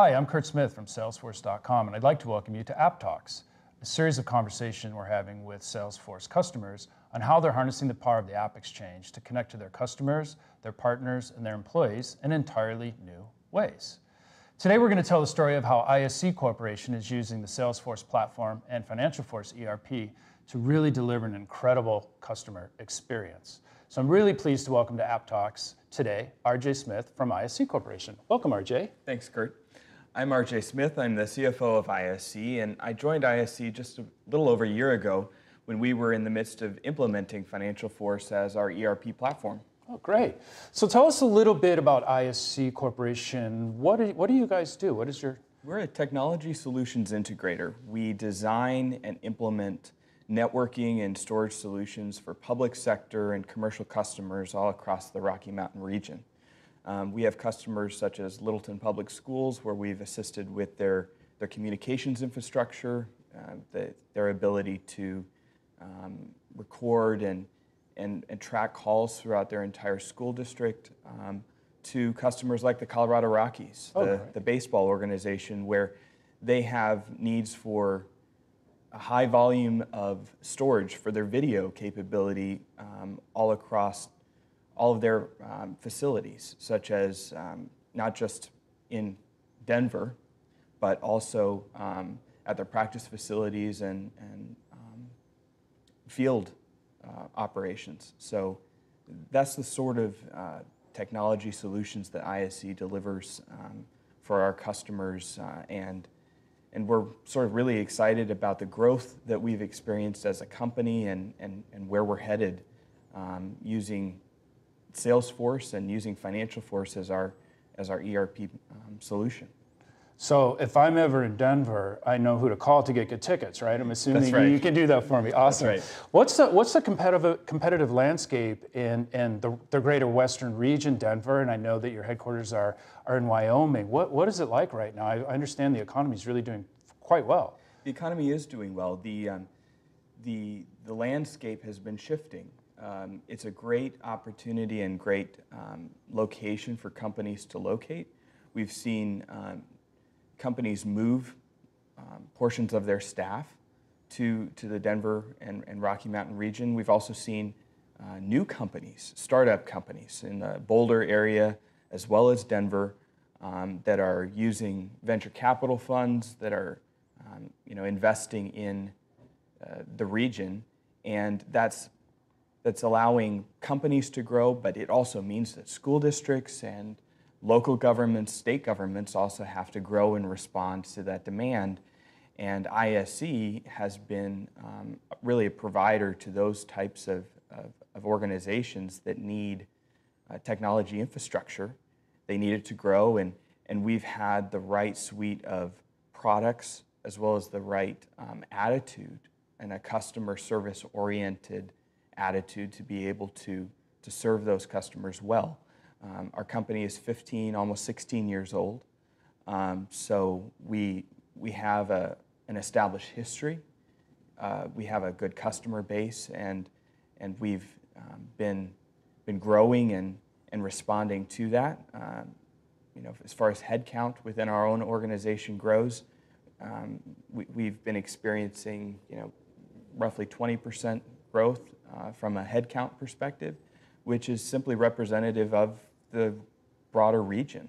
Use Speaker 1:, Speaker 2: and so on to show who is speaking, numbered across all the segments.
Speaker 1: Hi, I'm Kurt Smith from Salesforce.com, and I'd like to welcome you to AppTalks, a series of conversation we're having with Salesforce customers on how they're harnessing the power of the App Exchange to connect to their customers, their partners, and their employees in entirely new ways. Today, we're going to tell the story of how ISC Corporation is using the Salesforce platform and FinancialForce ERP to really deliver an incredible customer experience. So I'm really pleased to welcome to AppTalks today, RJ Smith from ISC Corporation. Welcome, RJ.
Speaker 2: Thanks, Kurt. I'm RJ Smith. I'm the CFO of ISC, and I joined ISC just a little over a year ago when we were in the midst of implementing FinancialForce as our ERP platform.
Speaker 1: Oh, great. So tell us a little bit about ISC Corporation. What do you guys do? What is your...
Speaker 2: We're a technology solutions integrator. We design and implement networking and storage solutions for public sector and commercial customers all across the Rocky Mountain region. We have customers such as Littleton Public Schools, where we've assisted with their communications infrastructure, their ability to record and track calls throughout their entire school district, to customers like the Colorado Rockies, the baseball organization, where they have needs for a high volume of storage for their video capability all across all of their facilities, such as not just in Denver, but also at their practice facilities and field operations. So that's the sort of technology solutions that ISC delivers for our customers, and we're sort of really excited about the growth that we've experienced as a company and where we're headed using Salesforce and using FinancialForce as our ERP solution.
Speaker 1: So if I'm ever in Denver, I know who to call to get good tickets, right? I'm assuming
Speaker 2: That's right.
Speaker 1: You can do that for me. Awesome.
Speaker 2: That's right.
Speaker 1: What's the competitive landscape in the greater Western region, Denver? And I know that your headquarters are in Wyoming. What is it like right now? I understand the economy is really doing quite well.
Speaker 2: The economy is doing well. The landscape has been shifting. It's a great opportunity and great location for companies to locate. We've seen companies move portions of their staff to the Denver and Rocky Mountain region. We've also seen new companies, startup companies in the Boulder area as well as Denver that are using venture capital funds that are investing in the region, and that's allowing companies to grow, but it also means that school districts and local governments, state governments also have to grow and respond to that demand. And ISC has been really a provider to those types of organizations that need technology infrastructure. They need it to grow, and we've had the right suite of products as well as the right attitude and a customer service oriented attitude to be able to serve those customers well. Our company is 15, almost 16 years old, so we have an established history. We have a good customer base, and we've been growing and responding to that. As far as headcount within our own organization grows, we've been experiencing roughly 20% growth from a headcount perspective, which is simply representative of the broader region.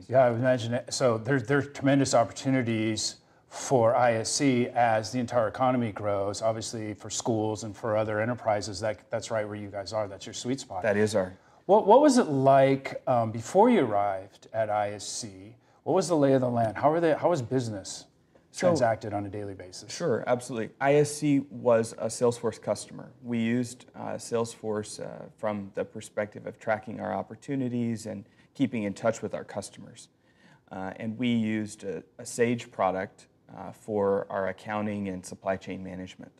Speaker 1: Yeah, I would imagine it. So there's tremendous opportunities for ISC as the entire economy grows, obviously for schools and for other enterprises. That's right where you guys are. That's your sweet spot.
Speaker 2: That is our...
Speaker 1: What was it like before you arrived at ISC? What was the lay of the land? How was business transacted on a daily basis?
Speaker 2: Sure, absolutely. ISC was a Salesforce customer. We used Salesforce from the perspective of tracking our opportunities and keeping in touch with our customers. And we used a Sage product for our accounting and supply chain management.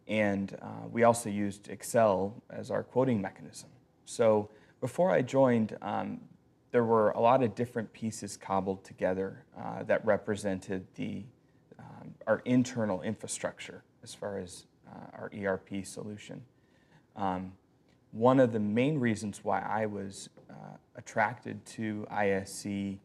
Speaker 2: And we also used Excel as our quoting mechanism. So before I joined, there were a lot of different pieces cobbled together that represented our internal infrastructure as far as our ERP solution. One of the main reasons why I was attracted to ISC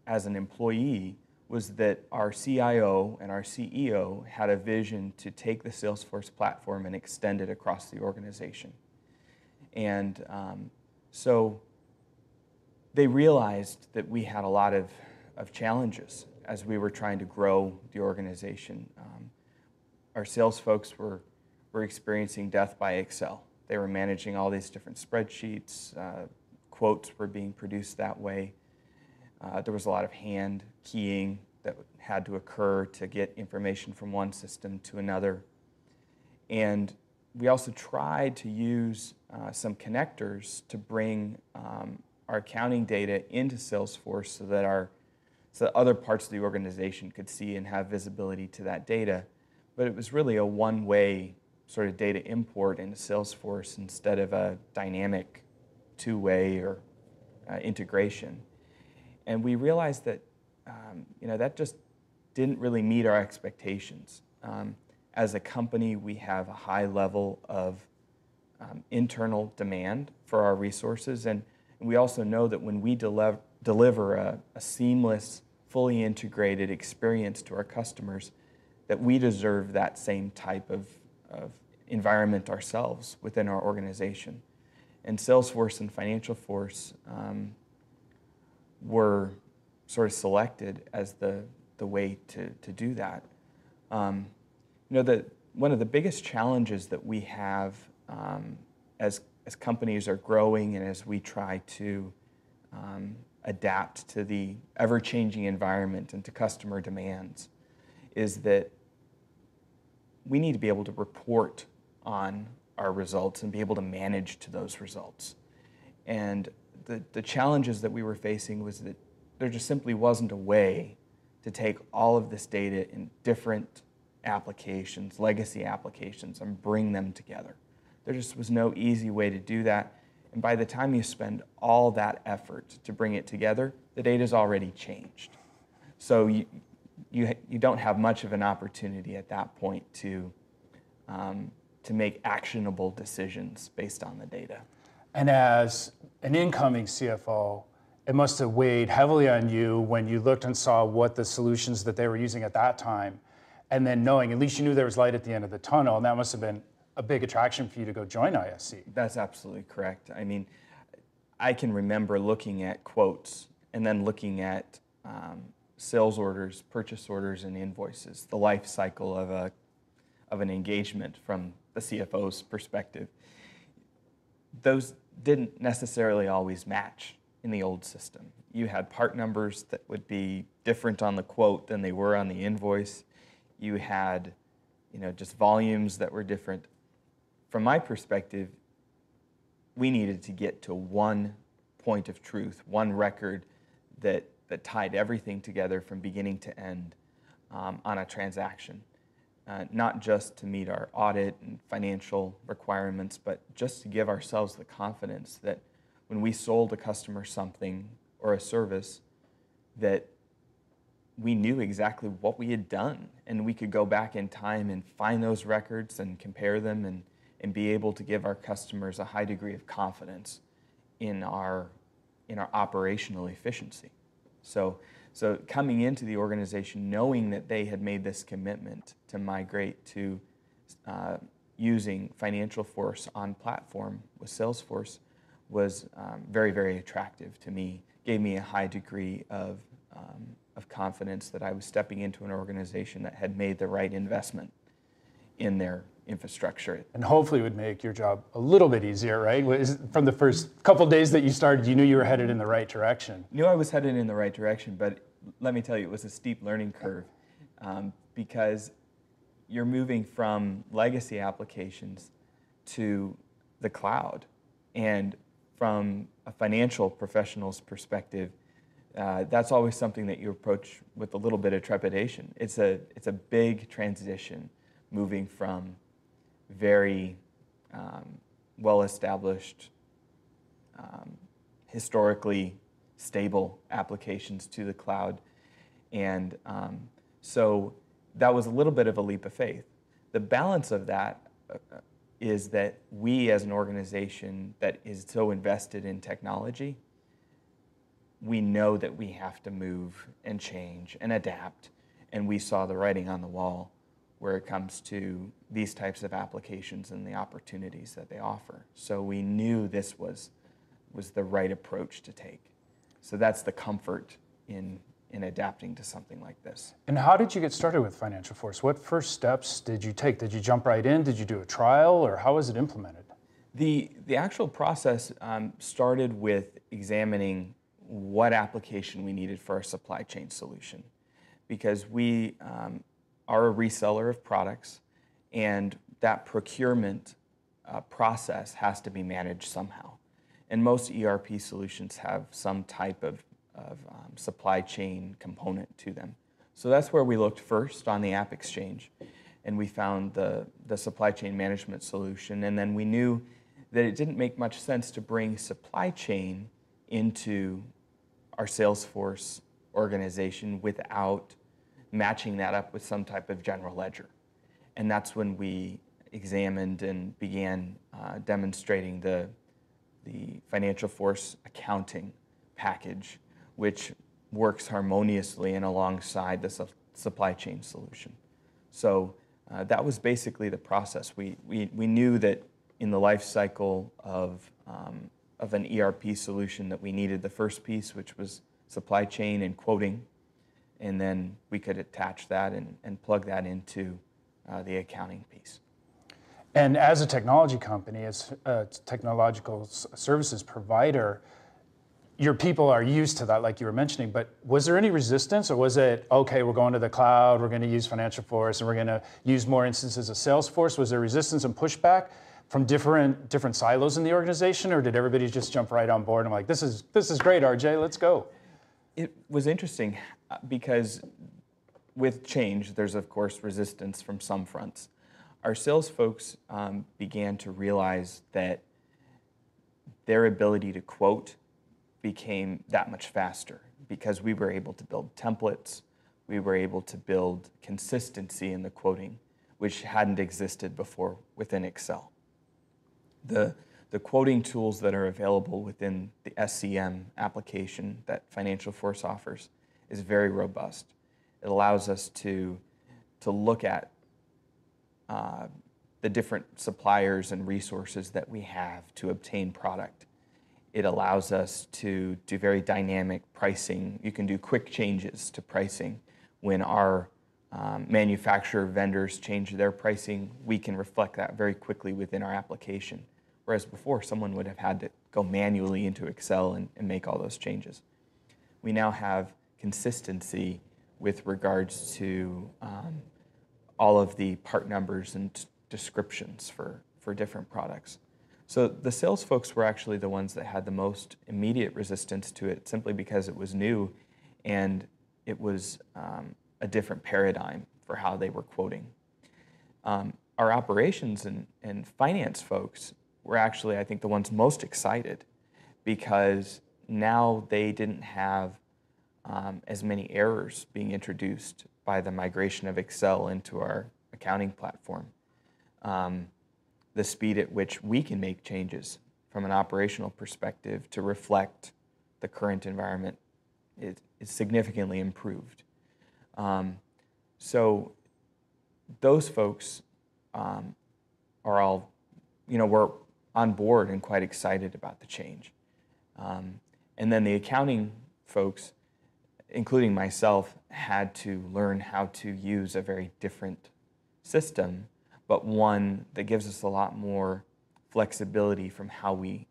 Speaker 2: as an employee was that our CIO and our CEO had a vision to take the Salesforce platform and extend it across the organization. And so they realized that we had a lot of challenges as we were trying to grow the organization. Our sales folks were experiencing death by Excel. They were managing all these different spreadsheets. Quotes were being produced that way. There was a lot of hand keying that had to occur to get information from one system to another. And we also tried to use some connectors to bring our accounting data into Salesforce so that other parts of the organization could see and have visibility to that data. But it was really a one-way sort of data import into Salesforce instead of a dynamic two-way or integration. And we realized that that just didn't really meet our expectations. As a company, we have a high level of internal demand for our resources, and we also know that when we deliver a seamless, fully integrated experience to our customers, that we deserve that same type of environment ourselves within our organization. And Salesforce and FinancialForce were sort of selected as the way to do that. One of the biggest challenges that we have as companies are growing and as we try to adapt to the ever-changing environment and to customer demands is that we need to be able to report on our results and be able to manage to those results. And the challenges that we were facing was that there just simply wasn't a way to take all of this data in different applications, legacy applications, and bring them together. There just was no easy way to do that. And by the time you spend all that effort to bring it together, the data's already changed. So you don't have much of an opportunity at that point to make actionable decisions based on the data.
Speaker 1: And as an incoming CFO, it must have weighed heavily on you when you looked and saw what the solutions that they were using at that time, and then knowing at least you knew there was light at the end of the tunnel, and that must have been a big attraction for you to go join ISC.
Speaker 2: That's absolutely correct. I mean, I can remember looking at quotes and then looking at sales orders, purchase orders, and invoices, the life cycle of an engagement from the CFO's perspective. Those didn't necessarily always match in the old system. You had part numbers that would be different on the quote than they were on the invoice. You had, just volumes that were different. From my perspective, we needed to get to one point of truth, one record that tied everything together from beginning to end on a transaction. Not just to meet our audit and financial requirements, but just to give ourselves the confidence that when we sold a customer something or a service, that we knew exactly what we had done, and we could go back in time and find those records and compare them and be able to give our customers a high degree of confidence in our operational efficiency. So coming into the organization, knowing that they had made this commitment to migrate to using FinancialForce on platform with Salesforce was very, very attractive to me. Gave me a high degree of confidence that I was stepping into an organization that had made the right investment in their infrastructure.
Speaker 1: And hopefully it would make your job a little bit easier, right? From the first couple days that you started, you knew you were headed in the right direction.
Speaker 2: Knew I was headed in the right direction, but let me tell you, it was a steep learning curve because you're moving from legacy applications to the cloud. And from a financial professional's perspective, that's always something that you approach with a little bit of trepidation. It's a big transition, moving from very well-established, historically stable applications to the cloud. And so that was a little bit of a leap of faith. The balance of that is that we as an organization that is so invested in technology, we know that we have to move and change and adapt, and we saw the writing on the wall where it comes to these types of applications and the opportunities that they offer. So we knew this was the right approach to take. So that's the comfort in adapting to something like this.
Speaker 1: And how did you get started with FinancialForce? What first steps did you take? Did you jump right in? Did you do a trial, or how was it implemented?
Speaker 2: The actual process started with examining what application we needed for our supply chain solution, because we are a reseller of products, and that procurement process has to be managed somehow. And most ERP solutions have some type of supply chain component to them. So that's where we looked first on the App Exchange, and we found the supply chain management solution. And then we knew that it didn't make much sense to bring supply chain into our Salesforce organization without matching that up with some type of general ledger. And that's when we examined and began demonstrating the FinancialForce accounting package, which works harmoniously and alongside the supply chain solution. So that was basically the process. We knew that in the life cycle of an ERP solution that we needed the first piece, which was supply chain and quoting, and then we could attach that and plug that into the accounting piece.
Speaker 1: And as a technology company, as a technological services provider, your people are used to that, like you were mentioning, but was there any resistance, or was it, okay, we're going to the cloud, we're going to use FinancialForce, and we're going to use more instances of Salesforce? Was there resistance and pushback from different silos in the organization, or did everybody just jump right on board and like, this is great, RJ, let's go?
Speaker 2: It was interesting because with change, there's of course resistance from some fronts. Our sales folks began to realize that their ability to quote became that much faster because we were able to build templates, we were able to build consistency in the quoting, which hadn't existed before within Excel. The quoting tools that are available within the SCM application that FinancialForce offers is very robust. It allows us to look at the different suppliers and resources that we have to obtain product. It allows us to do very dynamic pricing. You can do quick changes to pricing. When our manufacturer vendors change their pricing, we can reflect that very quickly within our application. Whereas before, someone would have had to go manually into Excel and make all those changes. We now have consistency with regards to all of the part numbers and descriptions for different products. So the sales folks were actually the ones that had the most immediate resistance to it, simply because it was new and it was a different paradigm for how they were quoting. Our operations and finance folks were actually, I think, the ones most excited because now they didn't have as many errors being introduced by the migration of Excel into our accounting platform. The speed at which we can make changes from an operational perspective to reflect the current environment is significantly improved. So those folks are all, we're on board and quite excited about the change. And then the accounting folks, including myself, had to learn how to use a very different system, but one that gives us a lot more flexibility from how we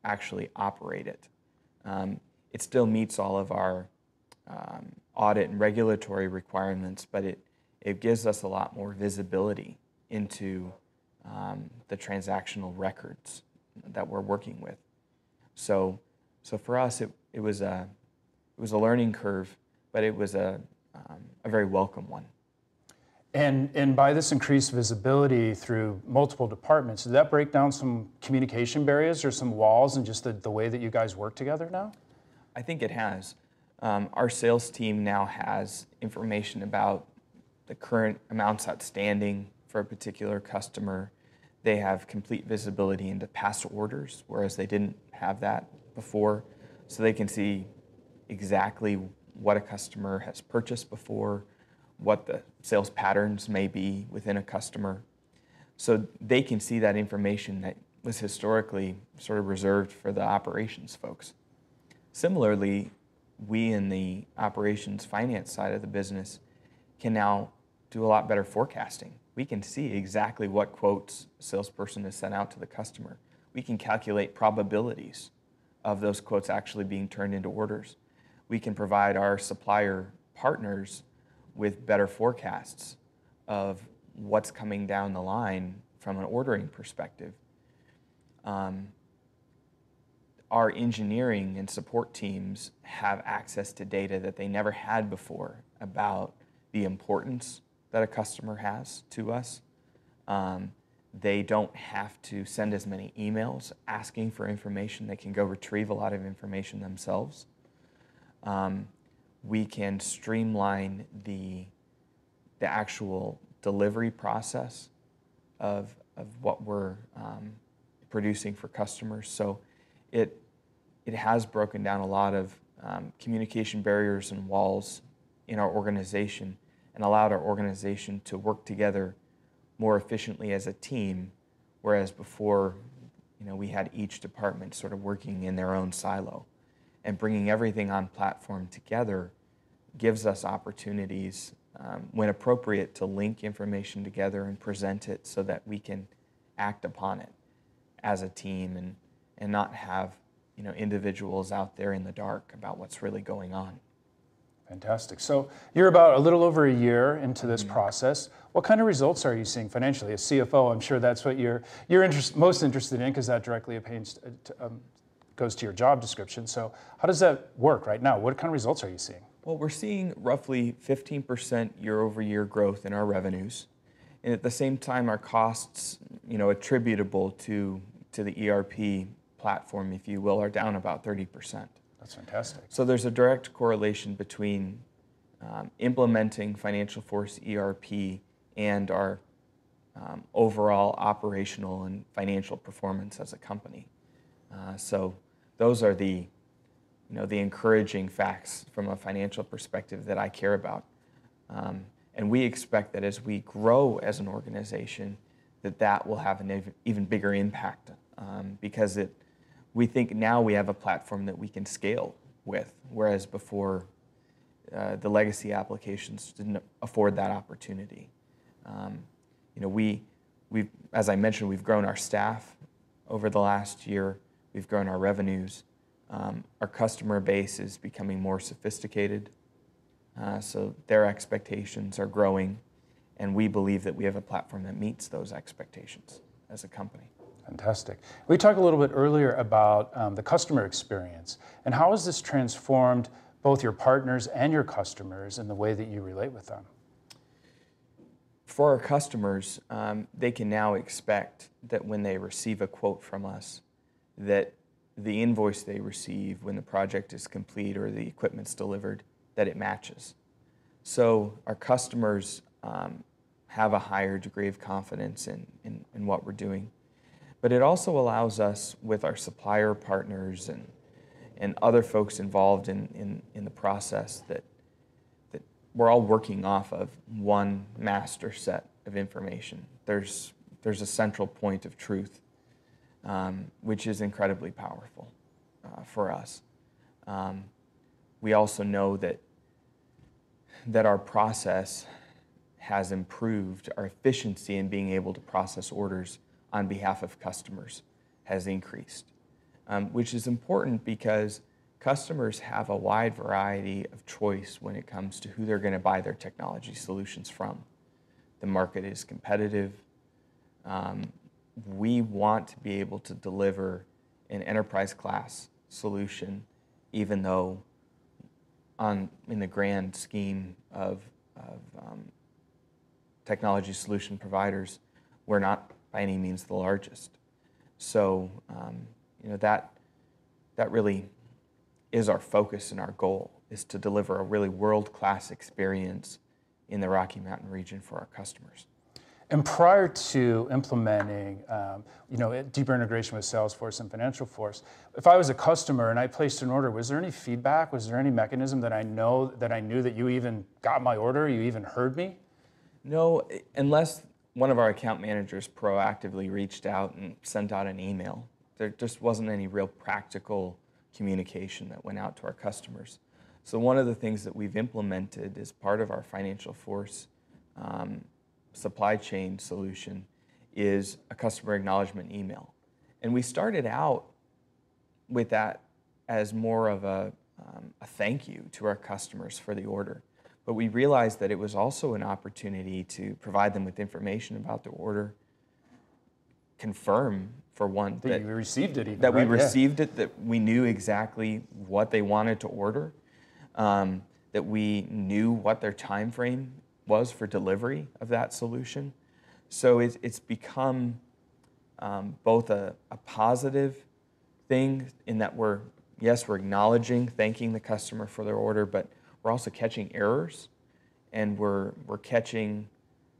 Speaker 2: actually operate it. It still meets all of our audit and regulatory requirements, but it gives us a lot more visibility into the transactional records that we're working with. So for us, it was a learning curve, but it was a very welcome one.
Speaker 1: And by this increased visibility through multiple departments, did that break down some communication barriers or some walls and just the way that you guys work together now?
Speaker 2: I think it has. Our sales team now has information about the current amounts outstanding for a particular customer. They have complete visibility into past orders, whereas they didn't have that before. So they can see exactly what a customer has purchased before, what the sales patterns may be within a customer. So they can see that information that was historically sort of reserved for the operations folks. Similarly, we in the operations finance side of the business can now do a lot better forecasting. We can see exactly what quotes a salesperson has sent out to the customer. We can calculate probabilities of those quotes actually being turned into orders. We can provide our supplier partners with better forecasts of what's coming down the line from an ordering perspective. Our engineering and support teams have access to data that they never had before about the importance that a customer has to us. They don't have to send as many emails asking for information. They can go retrieve a lot of information themselves. We can streamline the actual delivery process of what we're producing for customers. So it has broken down a lot of communication barriers and walls in our organization and allowed our organization to work together more efficiently as a team, whereas before, we had each department sort of working in their own silo. And bringing everything on platform together gives us opportunities, when appropriate, to link information together and present it so that we can act upon it as a team and not have individuals out there in the dark about what's really going on.
Speaker 1: Fantastic. So you're about a little over a year into this process. What kind of results are you seeing financially? As CFO, I'm sure that's what you're most interested in, because that directly goes to your job description. So how does that work right now? What kind of results are you seeing?
Speaker 2: Well, we're seeing roughly 15% year-over-year growth in our revenues. And at the same time, our costs, attributable to the ERP platform, if you will, are down about 30%.
Speaker 1: That's fantastic.
Speaker 2: So there's a direct correlation between implementing FinancialForce ERP and our overall operational and financial performance as a company. So those are the encouraging facts from a financial perspective that I care about. And we expect that as we grow as an organization, that will have an even bigger impact, because we think now we have a platform that we can scale with, whereas before the legacy applications didn't afford that opportunity. As I mentioned, we've grown our staff over the last year. We've grown our revenues. Our customer base is becoming more sophisticated, so their expectations are growing, and we believe that we have a platform that meets those expectations as a company.
Speaker 1: Fantastic. We talked a little bit earlier about the customer experience, and how has this transformed both your partners and your customers in the way that you relate with them?
Speaker 2: For our customers, they can now expect that when they receive a quote from us, that the invoice they receive when the project is complete or the equipment's delivered, that it matches. So our customers have a higher degree of confidence in what we're doing. But it also allows us, with our supplier partners and other folks involved in the process, that we're all working off of one master set of information. There's a central point of truth, which is incredibly powerful for us. We also know that our process has improved. Our efficiency in being able to process orders on behalf of customers has increased, which is important because customers have a wide variety of choice when it comes to who they're going to buy their technology solutions from. The market is competitive. We want to be able to deliver an enterprise class solution, even though in the grand scheme of technology solution providers, we're not by any means the largest. So that really is our focus and our goal, is to deliver a really world-class experience in the Rocky Mountain region for our customers.
Speaker 1: And prior to implementing, deeper integration with Salesforce and FinancialForce, if I was a customer and I placed an order, was there any feedback? Was there any mechanism that I knew that you even got my order, you even heard me?
Speaker 2: No, unless one of our account managers proactively reached out and sent out an email. There just wasn't any real practical communication that went out to our customers. So one of the things that we've implemented as part of our FinancialForce supply chain solution is a customer acknowledgement email. And we started out with that as more of a thank you to our customers for the order. But we realized that it was also an opportunity to provide them with information about the order, confirm, for one,
Speaker 1: that you received it even,
Speaker 2: that
Speaker 1: right?
Speaker 2: we received it, that we knew exactly what they wanted to order, that we knew what their time frame was for delivery of that solution. So it's become both a positive thing in that we're acknowledging, thanking the customer for their order, but we're also catching errors, and we're catching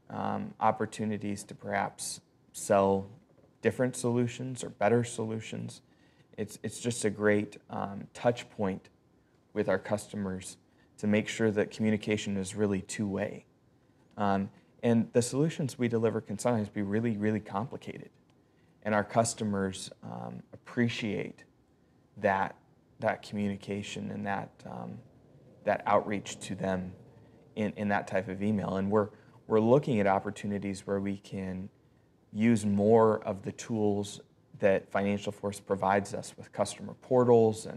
Speaker 2: opportunities to perhaps sell different solutions or better solutions. It's just a great touch point with our customers to make sure that communication is really two-way. And the solutions we deliver can sometimes be really, really complicated. And our customers appreciate that communication and that outreach to them in that type of email. And we're looking at opportunities where we can use more of the tools that FinancialForce provides us with customer portals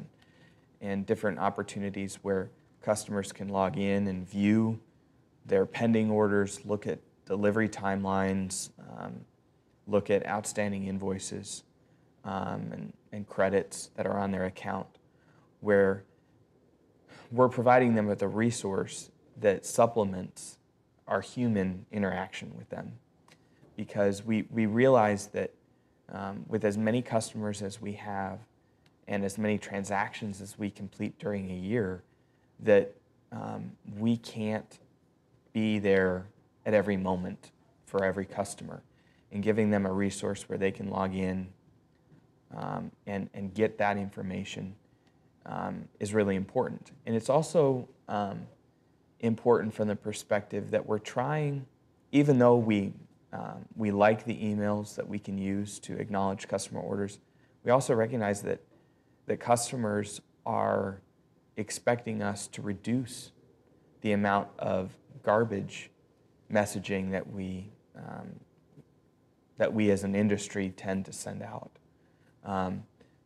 Speaker 2: and different opportunities where customers can log in and view their pending orders, look at delivery timelines, look at outstanding invoices and credits that are on their account, where we're providing them with a resource that supplements our human interaction with them. Because we realize that with as many customers as we have and as many transactions as we complete during a year, that we can't be there at every moment for every customer. And giving them a resource where they can log in and get that information is really important. And it's also important from the perspective that we're trying, even though we like the emails that we can use to acknowledge customer orders, we also recognize that customers are expecting us to reduce the amount of garbage messaging that we as an industry tend to send out.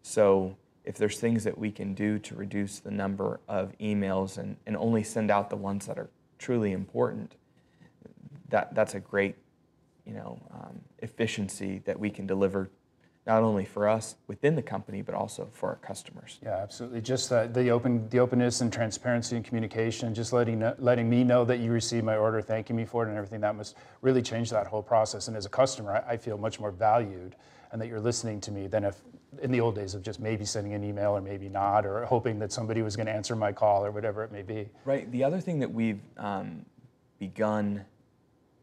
Speaker 2: So if there's things that we can do to reduce the number of emails and only send out the ones that are truly important, that's a great efficiency that we can deliver, not only for us within the company, but also for our customers.
Speaker 1: Yeah, absolutely. Just the openness and transparency and communication, just letting me know that you received my order, thanking me for it and everything, that must really change that whole process. And as a customer, I feel much more valued and that you're listening to me than if in the old days of just maybe sending an email or maybe not, or hoping that somebody was going to answer my call or whatever it may be.
Speaker 2: Right. The other thing that we've begun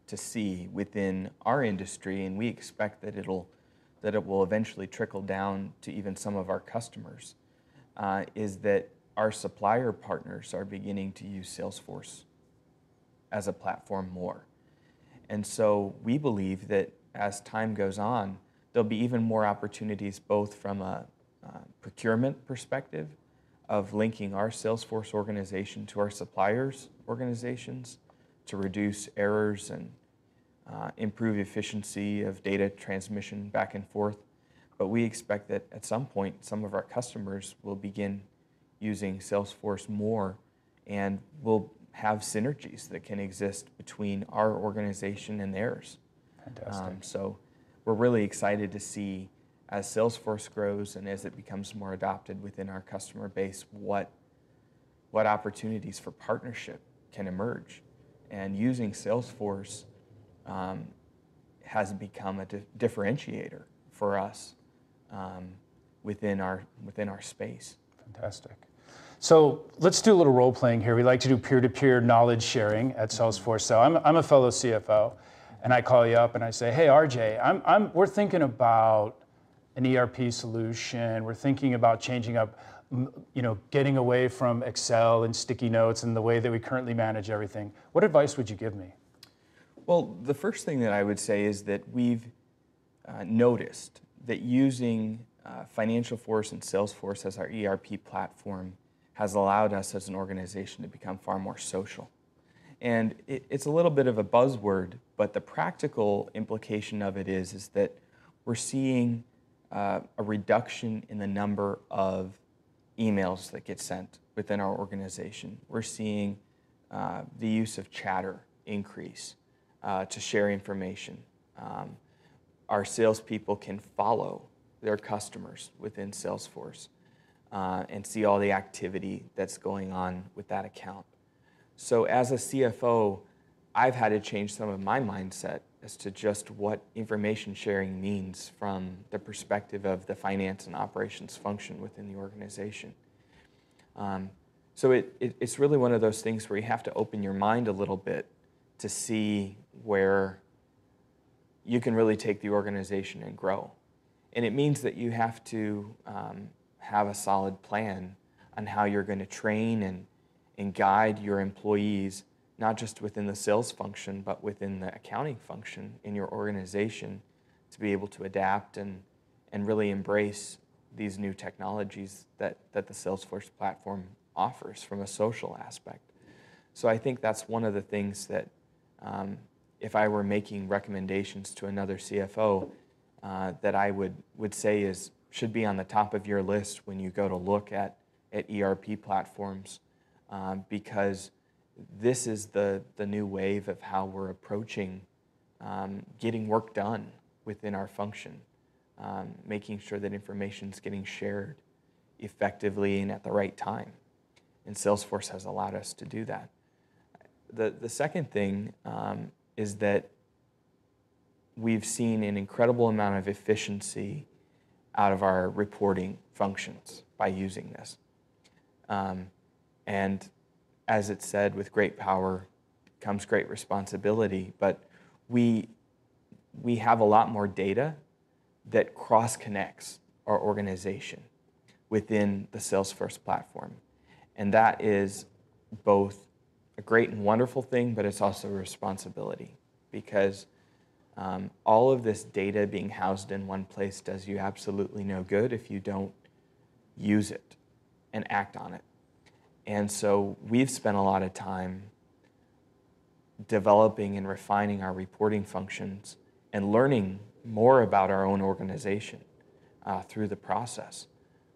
Speaker 2: to see within our industry, and we expect that it will eventually trickle down to even some of our customers, is that our supplier partners are beginning to use Salesforce as a platform more. And so we believe that as time goes on, there'll be even more opportunities both from a procurement perspective of linking our Salesforce organization to our suppliers' organizations to reduce errors and improve efficiency of data transmission back and forth. But we expect that at some point, some of our customers will begin using Salesforce more, and we'll have synergies that can exist between our organization and theirs.
Speaker 1: Fantastic.
Speaker 2: So we're really excited to see, as Salesforce grows and as it becomes more adopted within our customer base, what opportunities for partnership can emerge. And using Salesforce has become a differentiator for us within our space.
Speaker 1: Fantastic. So let's do a little role playing here. We like to do peer-to-peer knowledge sharing at Salesforce. So I'm a fellow CFO, and I call you up and I say, hey, RJ, we're thinking about an ERP solution. We're thinking about changing up, getting away from Excel and sticky notes and the way that we currently manage everything. What advice would you give me?
Speaker 2: Well, the first thing that I would say is that we've noticed that using FinancialForce and Salesforce as our ERP platform has allowed us as an organization to become far more social. And it's a little bit of a buzzword, but the practical implication of it is that we're seeing a reduction in the number of emails that get sent within our organization. We're seeing the use of chatter increase to share information. Our salespeople can follow their customers within Salesforce and see all the activity that's going on with that account. So as a CFO, I've had to change some of my mindset as to just what information sharing means from the perspective of the finance and operations function within the organization. So it's really one of those things where you have to open your mind a little bit to see where you can really take the organization and grow. And it means that you have to have a solid plan on how you're going to train and guide your employees, not just within the sales function, but within the accounting function in your organization, to be able to adapt and really embrace these new technologies that the Salesforce platform offers from a social aspect. So I think that's one of the things that if I were making recommendations to another CFO, that I would say should be on the top of your list when you go to look at ERP platforms, because this is the new wave of how we're approaching getting work done within our function, making sure that information is getting shared effectively and at the right time. And Salesforce has allowed us to do that. The second thing is that we've seen an incredible amount of efficiency out of our reporting functions by using this. And as it said, with great power comes great responsibility, but we have a lot more data that cross-connects our organization within the Salesforce platform. And that is both a great and wonderful thing, but it's also a responsibility, because all of this data being housed in one place does you absolutely no good if you don't use it and act on it. And so we've spent a lot of time developing and refining our reporting functions and learning more about our own organization through the process.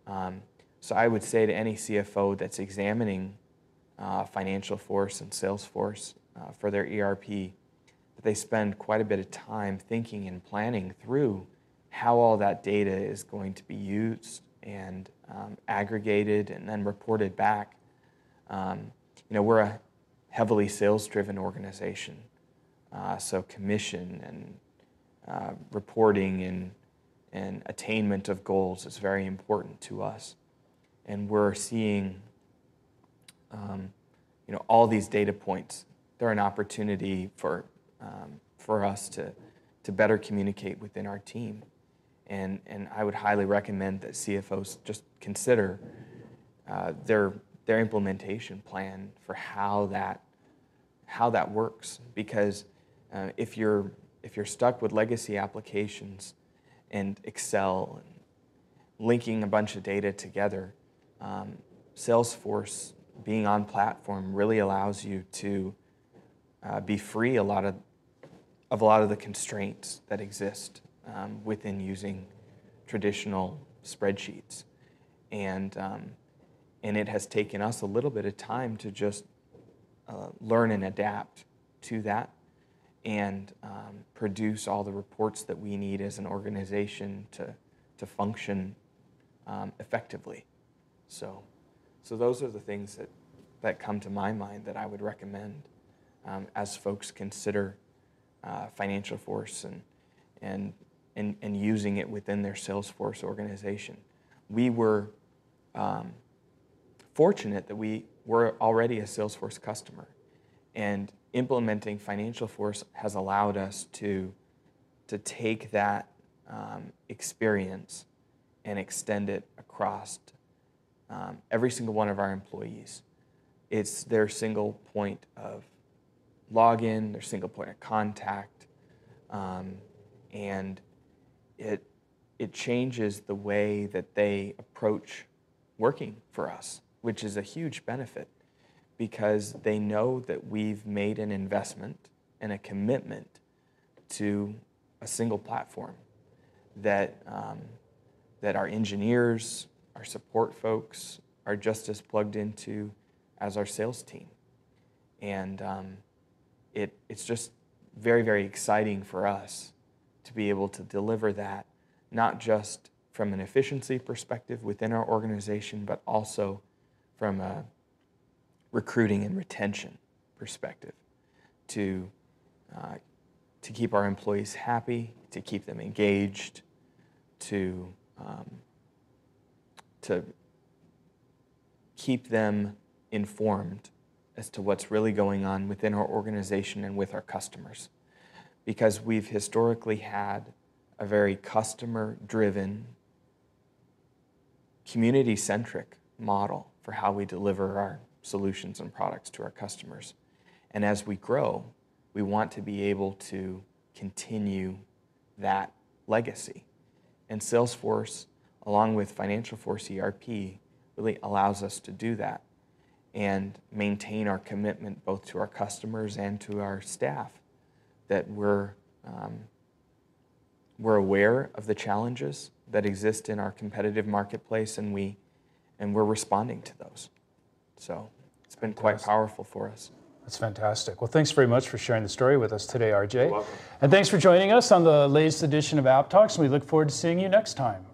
Speaker 2: So I would say to any CFO that's examining FinancialForce and Salesforce for their ERP, that they spend quite a bit of time thinking and planning through how all that data is going to be used and aggregated and then reported back. We're a heavily sales-driven organization, so commission and reporting and attainment of goals is very important to us. And we're seeing all these data points. They're an opportunity for us to better communicate within our team. And I would highly recommend that CFOs just consider their implementation plan for how that works. Because if you're stuck with legacy applications and Excel and linking a bunch of data together, Salesforce being on platform really allows you to be free of a lot of the constraints that exist within using traditional spreadsheets. And it has taken us a little bit of time to just learn and adapt to that and produce all the reports that we need as an organization to function effectively. So those are the things that come to my mind that I would recommend as folks consider FinancialForce and using it within their Salesforce organization. We were fortunate that we were already a Salesforce customer, and implementing FinancialForce has allowed us to take that experience and extend it across every single one of our employees. It's their single point of login, their single point of contact, and it changes the way that they approach working for us, which is a huge benefit because they know that we've made an investment and a commitment to a single platform that our engineers, our support folks are just as plugged into as our sales team. And it's just very, very exciting for us to be able to deliver that, not just from an efficiency perspective within our organization, but also from a recruiting and retention perspective to keep our employees happy, to keep them engaged, to keep them informed as to what's really going on within our organization and with our customers. Because we've historically had a very customer-driven, community-centric model for how we deliver our solutions and products to our customers. And as we grow, we want to be able to continue that legacy. And Salesforce, along with FinancialForce ERP, really allows us to do that and maintain our commitment both to our customers and to our staff, that we're aware of the challenges that exist in our competitive marketplace, and we're responding to those. So it's been quite powerful for us.
Speaker 1: That's fantastic. Well, thanks very much for sharing the story with us today, RJ.
Speaker 2: You're welcome.
Speaker 1: And thanks for joining us on the latest edition of AppTalks, and we look forward to seeing you next time.